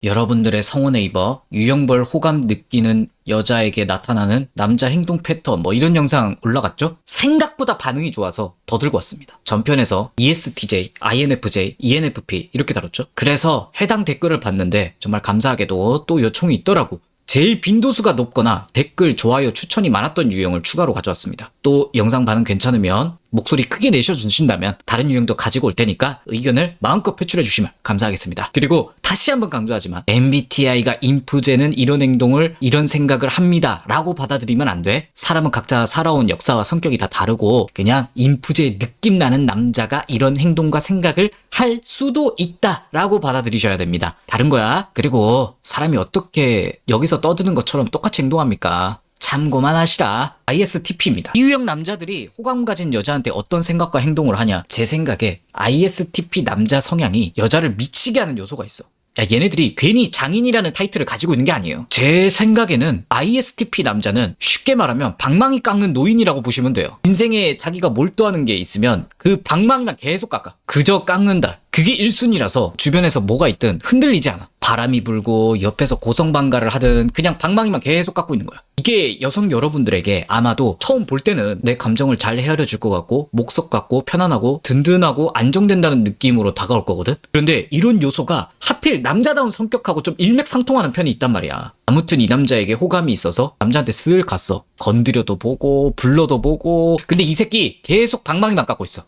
여러분들의 성원에 입어 유형별 호감 느끼는 여자에게 나타나는 남자 행동 패턴 이런 영상 올라갔죠? 생각보다 반응이 좋아서 더 들고 왔습니다. 전편에서 ESTJ, INFJ, ENFP 이렇게 다뤘죠? 그래서 해당 댓글을 봤는데 정말 감사하게도 또 요청이 있더라고. 제일 빈도수가 높거나 댓글, 좋아요, 추천이 많았던 유형을 추가로 가져왔습니다. 또 영상 반응 괜찮으면 목소리 크게 내셔주신다면 다른 유형도 가지고 올 테니까 의견을 마음껏 표출해 주시면 감사하겠습니다. 그리고 다시 한번 강조하지만 MBTI가 인프제는 이런 행동을 이런 생각을 합니다 라고 받아들이면 안 돼. 사람은 각자 살아온 역사와 성격이 다 다르고 그냥 인프제 느낌 나는 남자가 이런 행동과 생각을 할 수도 있다 라고 받아들이셔야 됩니다. 다른 거야. 그리고 사람이 어떻게 여기서 떠드는 것처럼 똑같이 행동합니까? 참고만 하시라. ISTP입니다. 이 유형 남자들이 호감 가진 여자한테 어떤 생각과 행동을 하냐? 제 생각에 ISTP 남자 성향이 여자를 미치게 하는 요소가 있어. 야, 얘네들이 괜히 장인이라는 타이틀을 가지고 있는 게 아니에요. 제 생각에는 ISTP 남자는 쉽게 말하면 방망이 깎는 노인이라고 보시면 돼요. 인생에 자기가 몰두하는 게 있으면 그 방망이만 계속 깎아. 그저 깎는다. 그게 1순위라서 주변에서 뭐가 있든 흔들리지 않아. 바람이 불고 옆에서 고성방가를 하든 그냥 방망이만 계속 깎고 있는 거야. 이게 여성 여러분들에게 아마도 처음 볼 때는 내 감정을 잘 헤아려 줄 것 같고 목석 같고 편안하고 든든하고 안정된다는 느낌으로 다가올 거거든. 그런데 이런 요소가 하필 남자다운 성격하고 좀 일맥상통하는 편이 있단 말이야. 아무튼 이 남자에게 호감이 있어서 남자한테 슬 갔어. 건드려도 보고 불러도 보고. 근데 이 새끼 계속 방망이만 깎고 있어.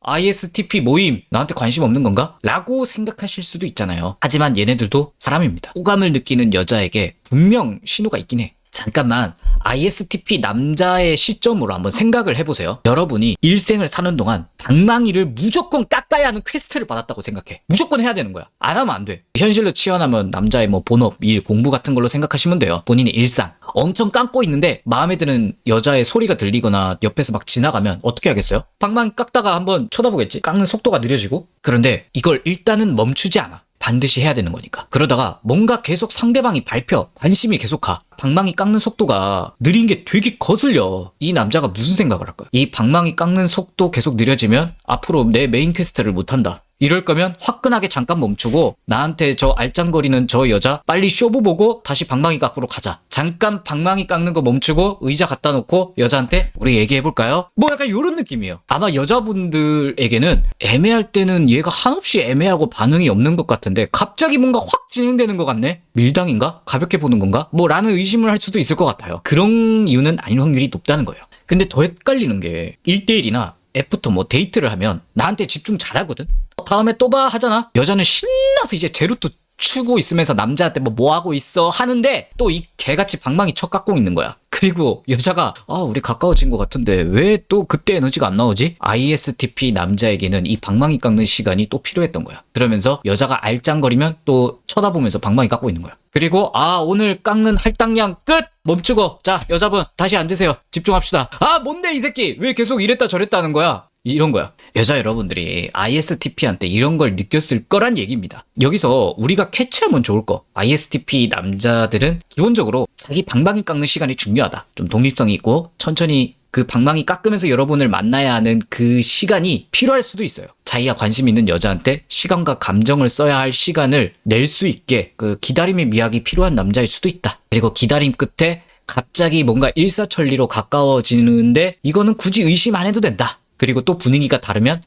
ISTP 모임 나한테 관심 없는 건가? 라고 생각하실 수도 있잖아요. 하지만 얘네들도 사람입니다. 호감을 느끼는 여자에게 분명 신호가 있긴 해. 잠깐만, ISTP 남자의 시점으로 한번 생각을 해보세요. 여러분이 일생을 사는 동안 방망이를 무조건 깎아야 하는 퀘스트를 받았다고 생각해. 무조건 해야 되는 거야. 안 하면 안 돼. 현실로 치환하면 남자의 본업, 일, 공부 같은 걸로 생각하시면 돼요. 본인의 일상. 엄청 깎고 있는데 마음에 드는 여자의 소리가 들리거나 옆에서 막 지나가면 어떻게 하겠어요? 방망이 깎다가 한번 쳐다보겠지? 깎는 속도가 느려지고? 그런데 이걸 일단은 멈추지 않아. 반드시 해야 되는 거니까. 그러다가 뭔가 계속 상대방이 밟혀. 관심이 계속 가. 방망이 깎는 속도가 느린 게 되게 거슬려. 이 남자가 무슨 생각을 할까요? 이 방망이 깎는 속도 계속 느려지면 앞으로 내 메인 퀘스트를 못한다. 이럴 거면 화끈하게 잠깐 멈추고 나한테 저 알짱거리는 저 여자 빨리 쇼부 보고 다시 방망이 깎으러 가자. 잠깐 방망이 깎는 거 멈추고 의자 갖다 놓고 여자한테 우리 얘기해볼까요? 약간 이런 느낌이에요. 아마 여자분들에게는 애매할 때는 얘가 한없이 애매하고 반응이 없는 것 같은데 갑자기 뭔가 확 진행되는 것 같네? 밀당인가? 가볍게 보는 건가? 라는 의심을 할 수도 있을 것 같아요. 그런 이유는 아닐 확률이 높다는 거예요. 근데 더 헷갈리는 게 1대1이나 애프터 데이트를 하면 나한테 집중 잘하거든? 다음에 또 봐 하잖아? 여자는 신나서 이제 제루투 추고 있으면서 남자한테 뭐 하고 있어 하는데 또 이 개같이 방망이 쳐 깎고 있는 거야. 그리고 여자가 우리 가까워진 것 같은데 왜 또 그때 에너지가 안 나오지? ISTP 남자에게는 이 방망이 깎는 시간이 또 필요했던 거야. 그러면서 여자가 알짱거리면 또 쳐다보면서 방망이 깎고 있는 거야. 그리고 오늘 깎는 할당량 끝! 멈추고 자 여자분 다시 앉으세요. 집중합시다. 뭔데 이 새끼 왜 계속 이랬다 저랬다 하는 거야? 이런 거야. 여자 여러분들이 ISTP한테 이런 걸 느꼈을 거란 얘기입니다. 여기서 우리가 캐치하면 좋을 거. ISTP 남자들은 기본적으로 자기 방망이 깎는 시간이 중요하다. 좀 독립성이 있고 천천히 그 방망이 깎으면서 여러분을 만나야 하는 그 시간이 필요할 수도 있어요. 자기가 관심 있는 여자한테 시간과 감정을 써야 할 시간을 낼 수 있게 그 기다림의 미학이 필요한 남자일 수도 있다. 그리고 기다림 끝에 갑자기 뭔가 일사천리로 가까워지는데 이거는 굳이 의심 안 해도 된다. 그리고 또 분위기가 다르면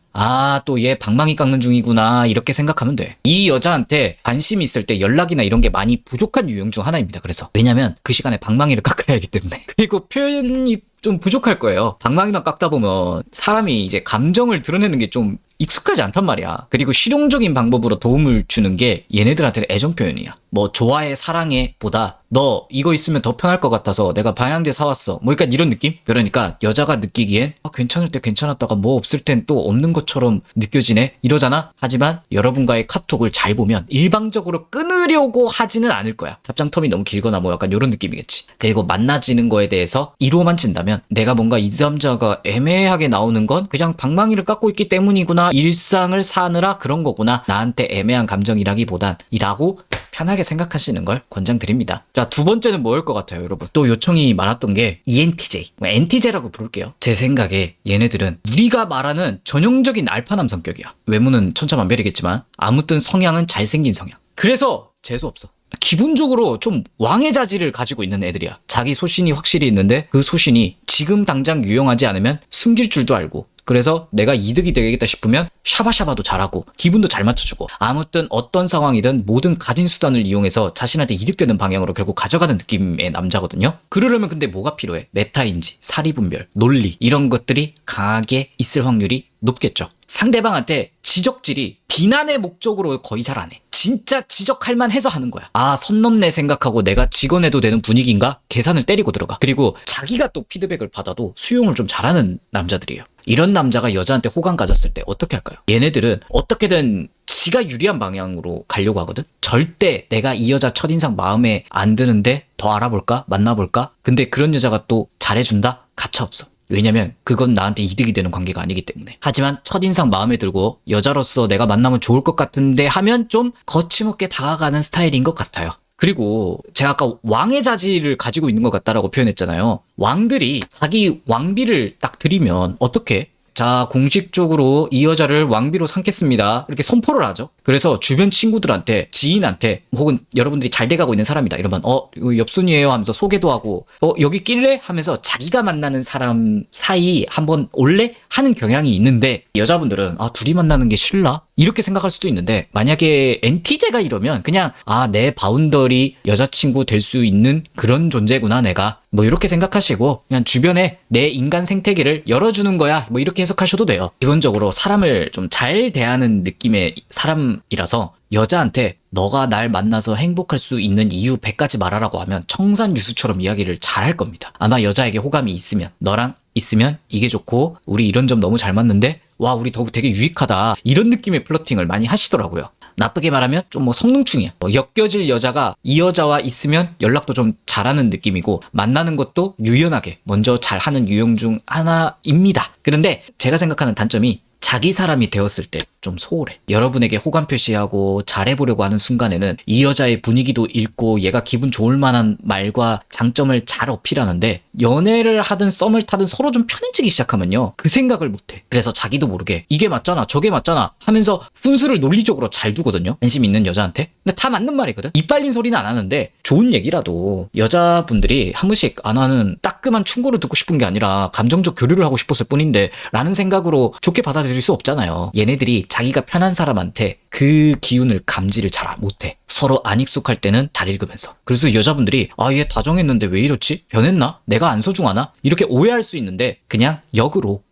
또 얘 방망이 깎는 중이구나 이렇게 생각하면 돼. 이 여자한테 관심이 있을 때 연락이나 이런 게 많이 부족한 유형 중 하나입니다. 그래서 왜냐면 그 시간에 방망이를 깎아야 하기 때문에. 그리고 표현이 좀 부족할 거예요. 방망이만 깎다 보면 사람이 이제 감정을 드러내는 게 좀 익숙하지 않단 말이야. 그리고 실용적인 방법으로 도움을 주는 게 얘네들한테는 애정 표현이야. 좋아해 사랑해 보다 너 이거 있으면 더 편할 것 같아서 내가 방향제 사왔어. 약간 이런 느낌? 그러니까 여자가 느끼기엔 괜찮을 때 괜찮았다가 없을 땐 또 없는 것처럼 느껴지네 이러잖아. 하지만 여러분과의 카톡을 잘 보면 일방적으로 끊으려고 하지는 않을 거야. 답장 텀이 너무 길거나 약간 이런 느낌이겠지. 그리고 만나지는 거에 대해서 이루어만 친다면 내가 뭔가 이 남자가 애매하게 나오는 건 그냥 방망이를 깎고 있기 때문이구나. 일상을 사느라 그런 거구나. 나한테 애매한 감정이라기보단 이라고 편하게 생각하시는 걸 권장드립니다. 자, 두 번째는 뭐일 것 같아요, 여러분? 또 요청이 많았던 게 ENTJ, NTJ라고 부를게요. 제 생각에 얘네들은 우리가 말하는 전형적인 알파남 성격이야. 외모는 천차만별이겠지만 아무튼 성향은 잘생긴 성향. 그래서 재수없어. 기본적으로 좀 왕의 자질을 가지고 있는 애들이야. 자기 소신이 확실히 있는데 그 소신이 지금 당장 유용하지 않으면 숨길 줄도 알고, 그래서 내가 이득이 되겠다 싶으면 샤바샤바도 잘하고 기분도 잘 맞춰주고, 아무튼 어떤 상황이든 모든 가진 수단을 이용해서 자신한테 이득되는 방향으로 결국 가져가는 느낌의 남자거든요. 그러려면 근데 뭐가 필요해? 메타인지, 사리분별, 논리 이런 것들이 강하게 있을 확률이 높겠죠. 상대방한테 지적질이 비난의 목적으로 거의 잘 안 해. 진짜 지적할 만해서 하는 거야. 아, 선 넘네 생각하고 내가 직원해도 되는 분위기인가? 계산을 때리고 들어가. 그리고 자기가 또 피드백을 받아도 수용을 좀 잘하는 남자들이에요. 이런 남자가 여자한테 호감 가졌을 때 어떻게 할까요? 얘네들은 어떻게든 지가 유리한 방향으로 가려고 하거든? 절대 내가 이 여자 첫인상 마음에 안 드는데 더 알아볼까? 만나볼까? 근데 그런 여자가 또 잘해준다? 가차없어. 왜냐면 그건 나한테 이득이 되는 관계가 아니기 때문에. 하지만 첫인상 마음에 들고 여자로서 내가 만나면 좋을 것 같은데 하면 좀 거침없게 다가가는 스타일인 것 같아요. 그리고 제가 아까 왕의 자질을 가지고 있는 것 같다라고 표현했잖아요. 왕들이 자기 왕비를 딱 드리면 어떻게? 자, 공식적으로 이 여자를 왕비로 삼겠습니다. 이렇게 선포를 하죠. 그래서 주변 친구들한테, 지인한테, 혹은 여러분들이 잘 돼가고 있는 사람이다 이러면 이거 옆순이에요 하면서 소개도 하고, 여기 낄래? 하면서 자기가 만나는 사람 사이 한번 올래? 하는 경향이 있는데, 여자분들은 둘이 만나는 게 싫나? 이렇게 생각할 수도 있는데, 만약에 NT제가 이러면 그냥 내 바운더리 여자친구 될 수 있는 그런 존재구나 내가, 뭐 이렇게 생각하시고 그냥 주변에 내 인간 생태계를 열어주는 거야, 뭐 이렇게 해석하셔도 돼요. 기본적으로 사람을 좀 잘 대하는 느낌의 사람이라서 여자한테 너가 날 만나서 행복할 수 있는 이유 100가지 말하라고 하면 청산유수처럼 이야기를 잘 할 겁니다. 아마 여자에게 호감이 있으면, 너랑 있으면 이게 좋고 우리 이런 점 너무 잘 맞는데 와 우리 되게 유익하다, 이런 느낌의 플러팅을 많이 하시더라고요. 나쁘게 말하면 좀 성능충이야. 엮여질 여자가 이 여자와 있으면 연락도 좀 잘하는 느낌이고 만나는 것도 유연하게 먼저 잘하는 유형 중 하나입니다. 그런데 제가 생각하는 단점이 자기 사람이 되었을 때 좀 소홀해. 여러분에게 호감 표시하고 잘해보려고 하는 순간에는 이 여자의 분위기도 읽고 얘가 기분 좋을 만한 말과 장점을 잘 어필하는데, 연애를 하든 썸을 타든 서로 좀 편해지기 시작하면요 그 생각을 못해. 그래서 자기도 모르게 이게 맞잖아 저게 맞잖아 하면서 훈수를 논리적으로 잘 두거든요, 관심 있는 여자한테. 근데 다 맞는 말이거든. 입 빨린 소리는 안 하는데 좋은 얘기라도 여자분들이 한 번씩 나는 따끔한 충고를 듣고 싶은 게 아니라 감정적 교류를 하고 싶었을 뿐인데 라는 생각으로 좋게 받아들일 수 없잖아요. 얘네들이 자기가 편한 사람한테 그 기운을 감지를 잘 못해. 서로 안 익숙할 때는 잘 읽으면서. 그래서 여자분들이 얘 다정했는데 왜 이렇지? 변했나? 내가 안 소중하나? 이렇게 오해할 수 있는데 그냥 역으로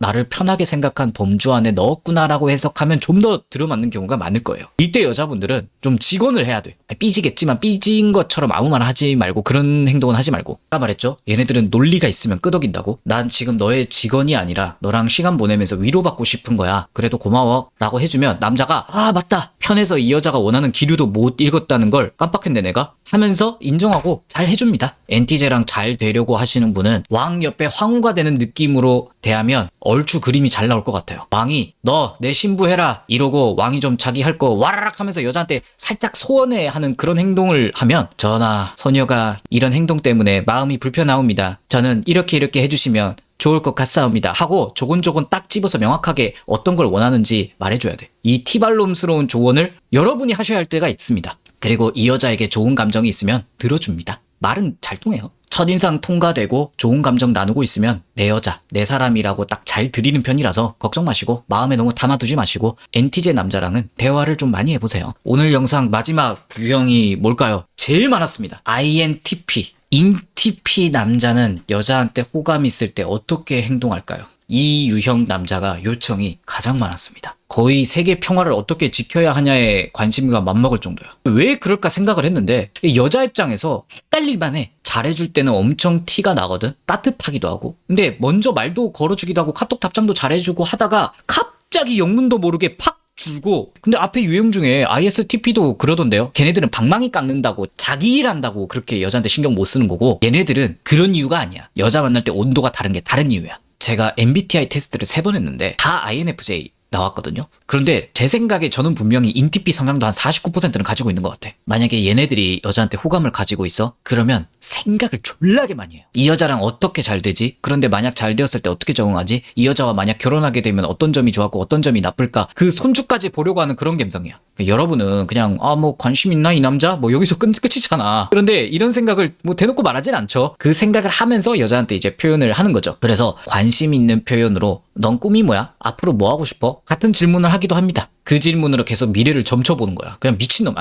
나를 편하게 생각한 범주 안에 넣었구나라고 해석하면 좀 더 들어맞는 경우가 많을 거예요. 이때 여자분들은 좀 직언을 해야 돼. 삐지겠지만 삐진 것처럼 아무 말 하지 말고, 그런 행동은 하지 말고. 아까 말했죠? 얘네들은 논리가 있으면 끄덕인다고. 난 지금 너의 직원이 아니라 너랑 시간 보내면서 위로받고 싶은 거야. 그래도 고마워 라고 해주면 남자가 맞다, 편해서 이 여자가 원하는 기류도 못 읽었다는 걸 깜빡했네 내가 하면서 인정하고 잘 해줍니다. NT제랑 잘 되려고 하시는 분은 왕 옆에 황후가 되는 느낌으로 대하면 얼추 그림이 잘 나올 것 같아요. 왕이 너 내 신부 해라 이러고 왕이 좀 자기 할 거 와라락 하면서 여자한테 살짝 소원해 하는 그런 행동을 하면, 전하 소녀가 이런 행동 때문에 마음이 불편하옵니다. 저는 이렇게 해주시면 좋을 것 같사옵니다 하고 조곤조곤 딱 집어서 명확하게 어떤 걸 원하는지 말해줘야 돼. 이 티발롬스러운 조언을 여러분이 하셔야 할 때가 있습니다. 그리고 이 여자에게 좋은 감정이 있으면 들어줍니다. 말은 잘 통해요. 첫인상 통과되고 좋은 감정 나누고 있으면 내 여자, 내 사람이라고 딱 잘 드리는 편이라서 걱정 마시고 마음에 너무 담아두지 마시고 NT제 남자랑은 대화를 좀 많이 해보세요. 오늘 영상 마지막 유형이 뭘까요? 제일 많았습니다. INTP. INTP 남자는 여자한테 호감이 있을 때 어떻게 행동할까요? 이 유형 남자가 요청이 가장 많았습니다. 거의 세계 평화를 어떻게 지켜야 하냐에 관심과 맞먹을 정도야. 왜 그럴까 생각을 했는데 여자 입장에서 헷갈릴만 해. 잘해줄 때는 엄청 티가 나거든. 따뜻하기도 하고. 근데 먼저 말도 걸어주기도 하고 카톡 답장도 잘해주고 하다가 갑자기 영문도 모르게 팍 줄고. 근데 앞에 유형 중에 ISTP도 그러던데요. 걔네들은 방망이 깎는다고 자기 일한다고 그렇게 여자한테 신경 못 쓰는 거고, 얘네들은 그런 이유가 아니야. 여자 만날 때 온도가 다른 게 다른 이유야. 제가 MBTI 테스트를 3번 했는데 다 INFJ 나왔거든요. 그런데 제 생각에 저는 분명히 인티피 성향도 한 49%는 가지고 있는 것 같아. 만약에 얘네들이 여자한테 호감을 가지고 있어? 그러면 생각을 졸라게 많이 해요. 이 여자랑 어떻게 잘 되지? 그런데 만약 잘 되었을 때 어떻게 적응하지? 이 여자와 만약 결혼하게 되면 어떤 점이 좋았고 어떤 점이 나쁠까? 그 손주까지 보려고 하는 그런 감성이야. 여러분은 그냥 뭐 관심 있나 이 남자? 뭐 여기서 끝이잖아. 그런데 이런 생각을 뭐 대놓고 말하진 않죠. 그 생각을 하면서 여자한테 이제 표현을 하는 거죠. 그래서 관심 있는 표현으로 넌 꿈이 뭐야? 앞으로 뭐 하고 싶어? 같은 질문을 하기도 합니다. 그 질문으로 계속 미래를 점쳐보는 거야. 그냥 미친놈.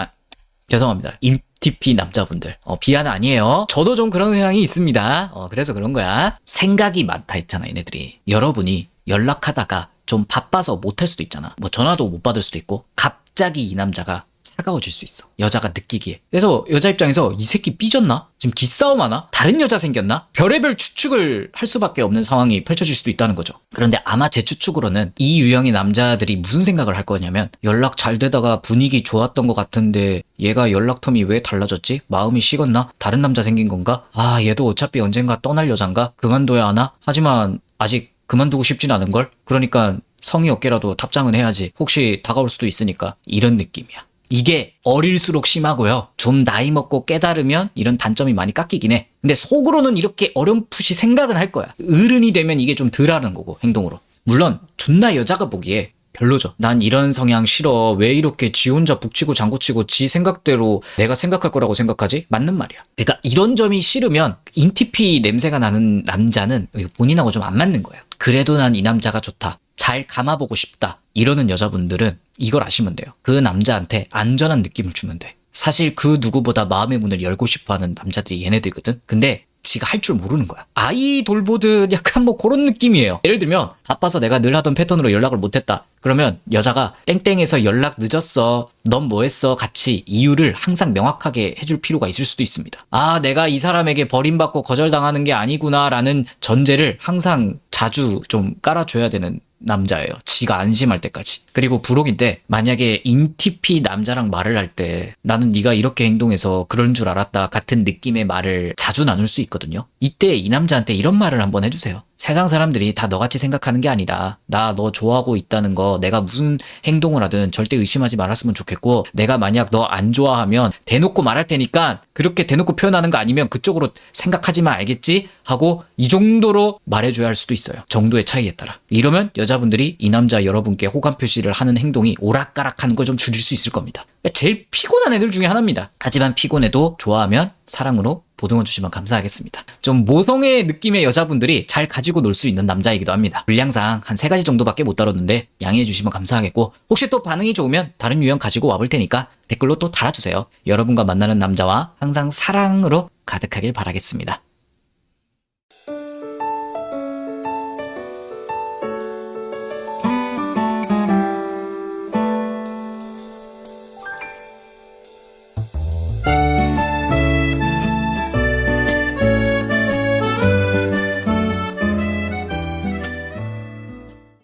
죄송합니다. 인티피 남자분들. 비하는 아니에요. 저도 좀 그런 성향이 있습니다. 그래서 그런 거야. 생각이 많다 했잖아, 얘네들이. 여러분이 연락하다가 좀 바빠서 못할 수도 있잖아. 뭐 전화도 못 받을 수도 있고 갑자기 이 남자가 차가워질 수 있어. 여자가 느끼기에. 그래서 여자 입장에서 이 새끼 삐졌나? 지금 기싸움 하나? 다른 여자 생겼나? 별의별 추측을 할 수밖에 없는 상황이 펼쳐질 수도 있다는 거죠. 그런데 아마 제 추측으로는 이 유형의 남자들이 무슨 생각을 할 거냐면 연락 잘 되다가 분위기 좋았던 것 같은데 얘가 연락 텀이 왜 달라졌지? 마음이 식었나? 다른 남자 생긴 건가? 얘도 어차피 언젠가 떠날 여잔가? 그만둬야 하나? 하지만 아직 그만두고 싶진 않은걸? 그러니까 성의 없게라도 답장은 해야지. 혹시 다가올 수도 있으니까. 이런 느낌이야. 이게 어릴수록 심하고요. 좀 나이 먹고 깨달으면 이런 단점이 많이 깎이긴 해. 근데 속으로는 이렇게 어렴풋이 생각은 할 거야. 어른이 되면 이게 좀 덜 하는 거고, 행동으로. 물론 존나 여자가 보기에 별로죠. 난 이런 성향 싫어. 왜 이렇게 지 혼자 북치고 장구치고 지 생각대로 내가 생각할 거라고 생각하지? 맞는 말이야. 그러니까 이런 점이 싫으면 인티피 냄새가 나는 남자는 본인하고 좀 안 맞는 거예요. 그래도 난 이 남자가 좋다. 잘 감아보고 싶다. 이러는 여자분들은 이걸 아시면 돼요. 그 남자한테 안전한 느낌을 주면 돼. 사실 그 누구보다 마음의 문을 열고 싶어하는 남자들이 얘네들거든. 근데 지가 할 줄 모르는 거야. 아이 돌보듯 약간 뭐 그런 느낌이에요. 예를 들면 바빠서 내가 늘 하던 패턴으로 연락을 못했다. 그러면 여자가 땡땡에서 연락 늦었어. 넌 뭐 했어? 같이 이유를 항상 명확하게 해줄 필요가 있을 수도 있습니다. 내가 이 사람에게 버림받고 거절당하는 게 아니구나 라는 전제를 항상 자주 좀 깔아줘야 되는 남자예요. 지가 안심할 때까지. 그리고 부록인데 만약에 인티피 남자랑 말을 할 때 나는 네가 이렇게 행동해서 그런 줄 알았다 같은 느낌의 말을 자주 나눌 수 있거든요. 이때 이 남자한테 이런 말을 한번 해주세요. 세상 사람들이 다 너같이 생각하는 게 아니다. 나 너 좋아하고 있다는 거 내가 무슨 행동을 하든 절대 의심하지 말았으면 좋겠고 내가 만약 너 안 좋아하면 대놓고 말할 테니까 그렇게 대놓고 표현하는 거 아니면 그쪽으로 생각하지만 알겠지? 하고 이 정도로 말해줘야 할 수도 있어요. 정도의 차이에 따라. 이러면 여자분들이 이 남자 여러분께 호감 표시를 하는 행동이 오락가락하는 걸 좀 줄일 수 있을 겁니다. 제일 피곤한 애들 중에 하나입니다. 하지만 피곤해도 좋아하면 사랑으로 보듬어 주시면 감사하겠습니다. 좀 모성의 느낌의 여자분들이 잘 가지고 놀 수 있는 남자이기도 합니다. 분량상 한 3가지 정도밖에 못 다뤘는데 양해해 주시면 감사하겠고 혹시 또 반응이 좋으면 다른 유형 가지고 와볼 테니까 댓글로 또 달아주세요. 여러분과 만나는 남자와 항상 사랑으로 가득하길 바라겠습니다.